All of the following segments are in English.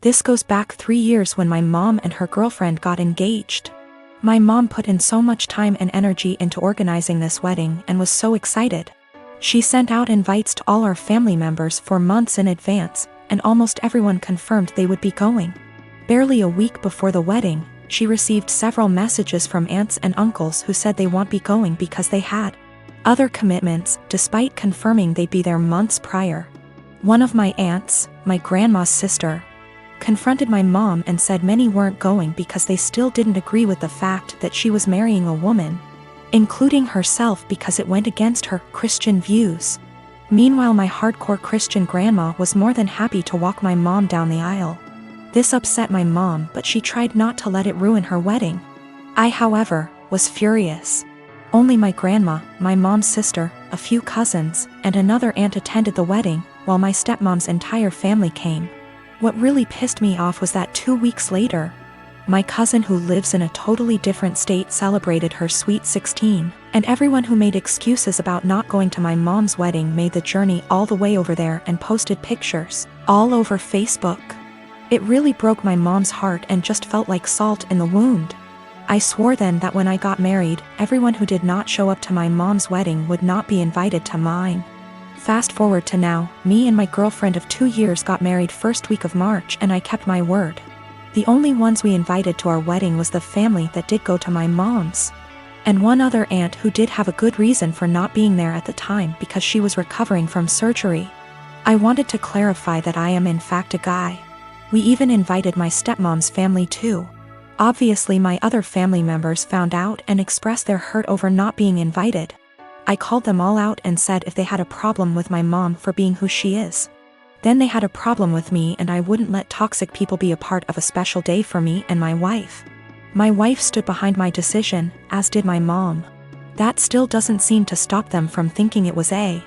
This goes back 3 years when my mom and her girlfriend got engaged. My mom put in so much time and energy into organizing this wedding and was so excited. She sent out invites to all our family members for months in advance, and almost everyone confirmed they would be going. Barely a week before the wedding, she received several messages from aunts and uncles who said they won't be going because they had other commitments, despite confirming they'd be there months prior. One of my aunts, my grandma's sister, confronted my mom and said many weren't going because they still didn't agree with the fact that she was marrying a woman, including herself, because it went against her Christian views. Meanwhile, my hardcore Christian grandma was more than happy to walk my mom down the aisle. This upset my mom, but she tried not to let it ruin her wedding. I, however, was furious. Only my grandma, my mom's sister, a few cousins, and another aunt attended the wedding, while my stepmom's entire family came. What really pissed me off was that 2 weeks later, my cousin who lives in a totally different state celebrated her sweet 16, and everyone who made excuses about not going to my mom's wedding made the journey all the way over there and posted pictures all over Facebook. It really broke my mom's heart and just felt like salt in the wound. I swore then that when I got married, everyone who did not show up to my mom's wedding would not be invited to mine. Fast forward to now, me and my girlfriend of 2 years got married first week of March, and I kept my word. The only ones we invited to our wedding was the family that did go to my mom's, and one other aunt who did have a good reason for not being there at the time because she was recovering from surgery. I wanted to clarify that I am in fact a guy. We even invited my stepmom's family too. Obviously my other family members found out and expressed their hurt over not being invited. I called them all out and said if they had a problem with my mom for being who she is, then they had a problem with me, and I wouldn't let toxic people be a part of a special day for me and my wife. My wife stood behind my decision, as did my mom. That still doesn't seem to stop them from thinking it was a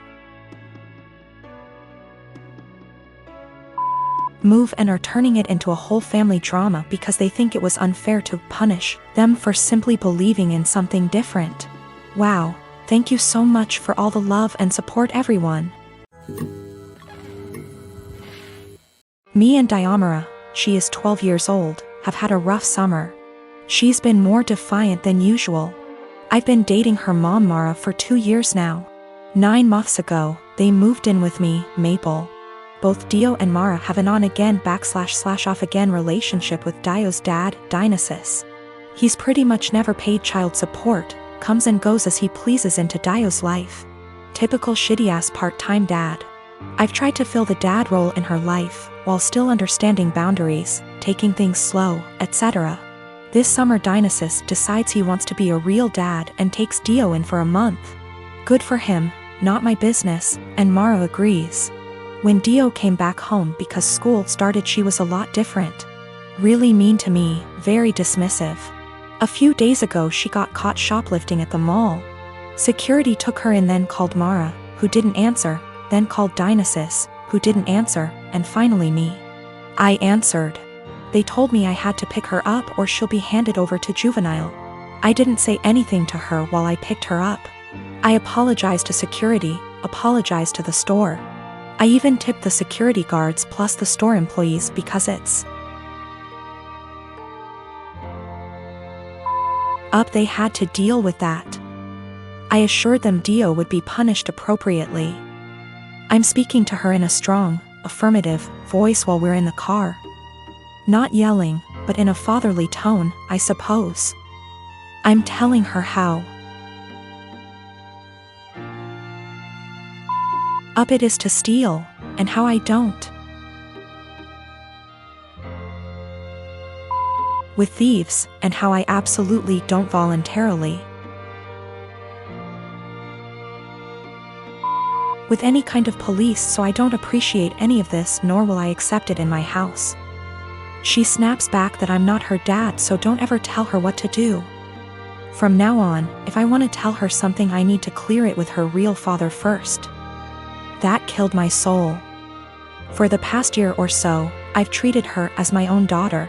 move and are turning it into a whole family drama because they think it was unfair to punish them for simply believing in something different. Wow, thank you so much for all the love and support, everyone. Me and Diamara, she is 12 years old, have had a rough summer. She's been more defiant than usual. I've been dating her mom Mara for 2 years now. 9 months ago, they moved in with me, Maple. Both Dio and Mara have an on-again / off-again relationship with Dio's dad, Dionysus. He's pretty much never paid child support, comes and goes as he pleases into Dio's life. Typical shitty-ass part-time dad. I've tried to fill the dad role in her life, while still understanding boundaries, taking things slow, etc. This summer Dionysus decides he wants to be a real dad and takes Dio in for a month. Good for him, not my business, and Mara agrees. When Dio came back home because school started, she was a lot different. Really mean to me, very dismissive. A few days ago she got caught shoplifting at the mall. Security took her in, then called Mara, who didn't answer, then called Dionysus, who didn't answer, and finally me. I answered. They told me I had to pick her up or she'll be handed over to juvenile. I didn't say anything to her while I picked her up. I apologized to security, apologized to the store. I even tipped the security guards plus the store employees because it's up they had to deal with that. I assured them Dio would be punished appropriately. I'm speaking to her in a strong, affirmative voice while we're in the car. Not yelling, but in a fatherly tone, I suppose. I'm telling her how up it is to steal, and how I don't. With thieves, and how I absolutely don't voluntarily. With any kind of police, so I don't appreciate any of this, nor will I accept it in my house. She snaps back that I'm not her dad, so don't ever tell her what to do. From now on, if I want to tell her something, I need to clear it with her real father first. That killed my soul. For the past year or so, I've treated her as my own daughter.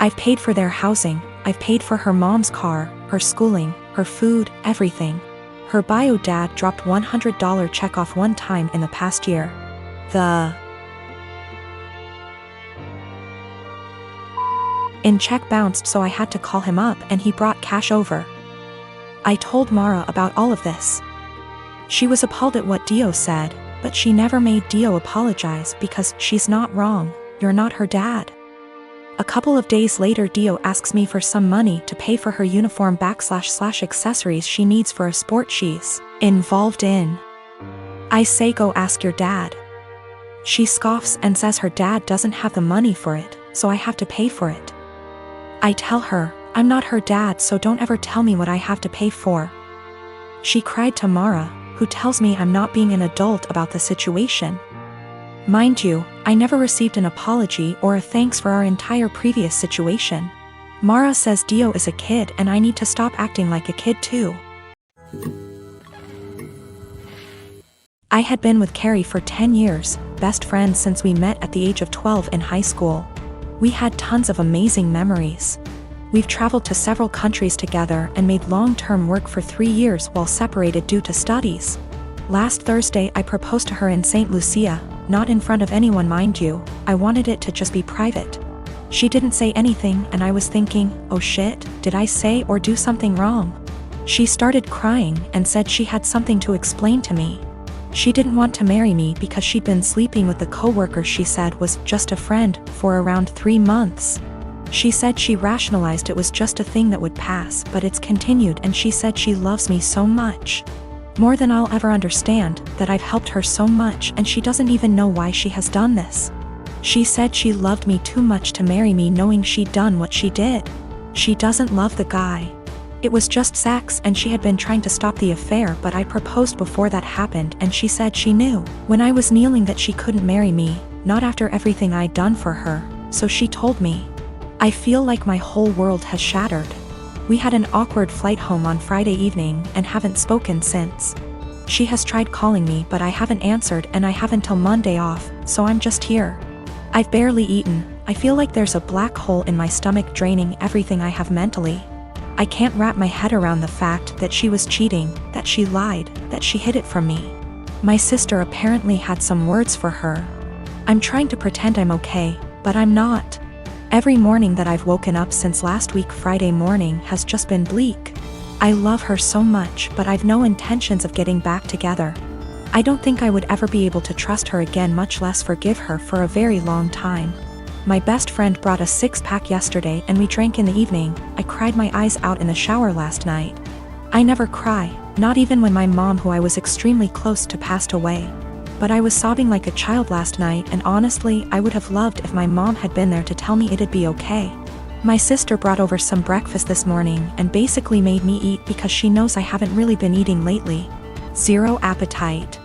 I've paid for their housing, I've paid for her mom's car, her schooling, her food, everything. Her bio dad dropped $100 check off one time in the past year. The In check bounced, so I had to call him up and he brought cash over. I told Mara about all of this. She was appalled at what Dio said, but she never made Dio apologize because she's not wrong, you're not her dad. A couple of days later, Dio asks me for some money to pay for her uniform / accessories she needs for a sport she's involved in. I say, go ask your dad. She scoffs and says her dad doesn't have the money for it, so I have to pay for it. I tell her, I'm not her dad, so don't ever tell me what I have to pay for. She cried to Mara, who tells me I'm not being an adult about the situation. Mind you, I never received an apology or a thanks for our entire previous situation. Mara says Dio is a kid and I need to stop acting like a kid too. I had been with Carrie for 10 years, best friends since we met at the age of 12 in high school. We had tons of amazing memories. We've traveled to several countries together and made long-term work for 3 years while separated due to studies. Last Thursday I proposed to her in St. Lucia, not in front of anyone mind you, I wanted it to just be private. She didn't say anything and I was thinking, oh shit, did I say or do something wrong? She started crying and said she had something to explain to me. She didn't want to marry me because she'd been sleeping with the coworker she said was just a friend for around 3 months. She said she rationalized it was just a thing that would pass, but it's continued, and she said she loves me so much. More than I'll ever understand, that I've helped her so much and she doesn't even know why she has done this. She said she loved me too much to marry me knowing she'd done what she did. She doesn't love the guy. It was just sex and she had been trying to stop the affair, but I proposed before that happened and she said she knew when I was kneeling that she couldn't marry me, not after everything I'd done for her, so she told me. I feel like my whole world has shattered. We had an awkward flight home on Friday evening and haven't spoken since. She has tried calling me but I haven't answered and I have until Monday off, so I'm just here. I've barely eaten. I feel like there's a black hole in my stomach draining everything I have mentally. I can't wrap my head around the fact that she was cheating, that she lied, that she hid it from me. My sister apparently had some words for her. I'm trying to pretend I'm okay, but I'm not. Every morning that I've woken up since last week Friday morning has just been bleak. I love her so much, but I've no intentions of getting back together. I don't think I would ever be able to trust her again, much less forgive her, for a very long time. My best friend brought a 6-pack yesterday and we drank in the evening. I cried my eyes out in the shower last night. I never cry, not even when my mom, who I was extremely close to, passed away. But I was sobbing like a child last night, and honestly I would have loved if my mom had been there to tell me it'd be okay. My sister brought over some breakfast this morning and basically made me eat because she knows I haven't really been eating lately. Zero appetite.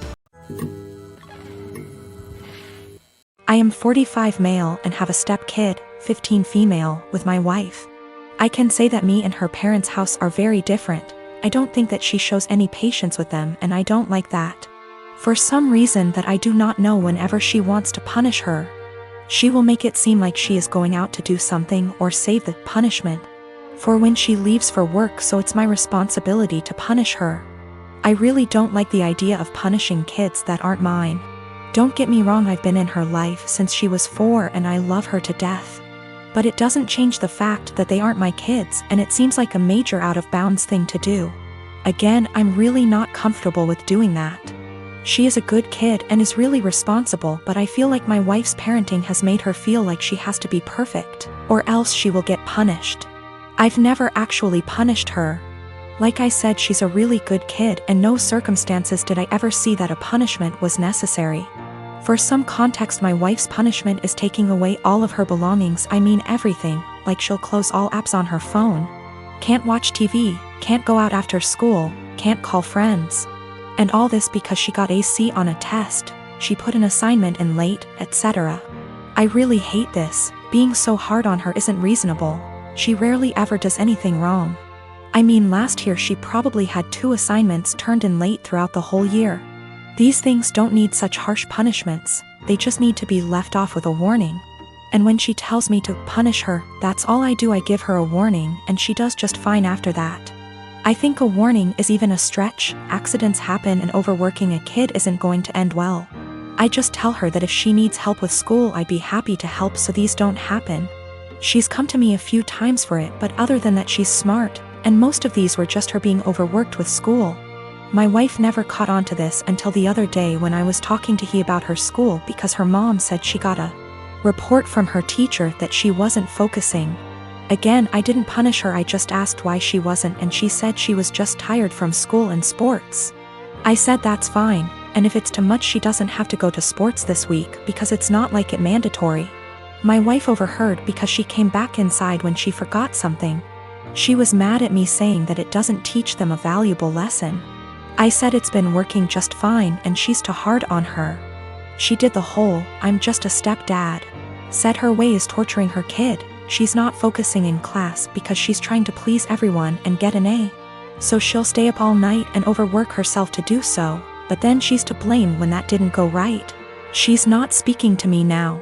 I am 45 male and have a step kid, 15 female, with my wife. I can say that me and her parents' house are very different. I don't think that she shows any patience with them, and I don't like that. For some reason that I do not know, whenever she wants to punish her, she will make it seem like she is going out to do something or save the punishment for when she leaves for work, so it's my responsibility to punish her. I really don't like the idea of punishing kids that aren't mine. Don't get me wrong, I've been in her life since she was 4 and I love her to death. But it doesn't change the fact that they aren't my kids, and it seems like a major out of bounds thing to do. Again, I'm really not comfortable with doing that. She is a good kid and is really responsible, but I feel like my wife's parenting has made her feel like she has to be perfect, or else she will get punished. I've never actually punished her. Like I said, she's a really good kid, and no circumstances did I ever see that a punishment was necessary. For some context, my wife's punishment is taking away all of her belongings. I mean everything, like she'll close all apps on her phone. Can't watch TV, can't go out after school, can't call friends. And all this because she got a C on a test, she put an assignment in late, etc. I really hate this. Being so hard on her isn't reasonable. She rarely ever does anything wrong. I mean, last year she probably had 2 assignments turned in late throughout the whole year. These things don't need such harsh punishments, they just need to be left off with a warning. And when she tells me to punish her, that's all I do. I give her a warning and she does just fine after that. I think a warning is even a stretch. Accidents happen, and overworking a kid isn't going to end well. I just tell her that if she needs help with school, I'd be happy to help so these don't happen. She's come to me a few times for it, but other than that she's smart, and most of these were just her being overworked with school. My wife never caught on to this until the other day when I was talking to he about her school because her mom said she got a report from her teacher that she wasn't focusing. Again, I didn't punish her, I just asked why she wasn't, and she said she was just tired from school and sports. I said that's fine, and if it's too much she doesn't have to go to sports this week because it's not like it mandatory. My wife overheard because she came back inside when she forgot something. She was mad at me saying that it doesn't teach them a valuable lesson. I said it's been working just fine and she's too hard on her. She did the whole, I'm just a stepdad. Said her way is torturing her kid. She's not focusing in class because she's trying to please everyone and get an A. So she'll stay up all night and overwork herself to do so, but then she's to blame when that didn't go right. She's not speaking to me now,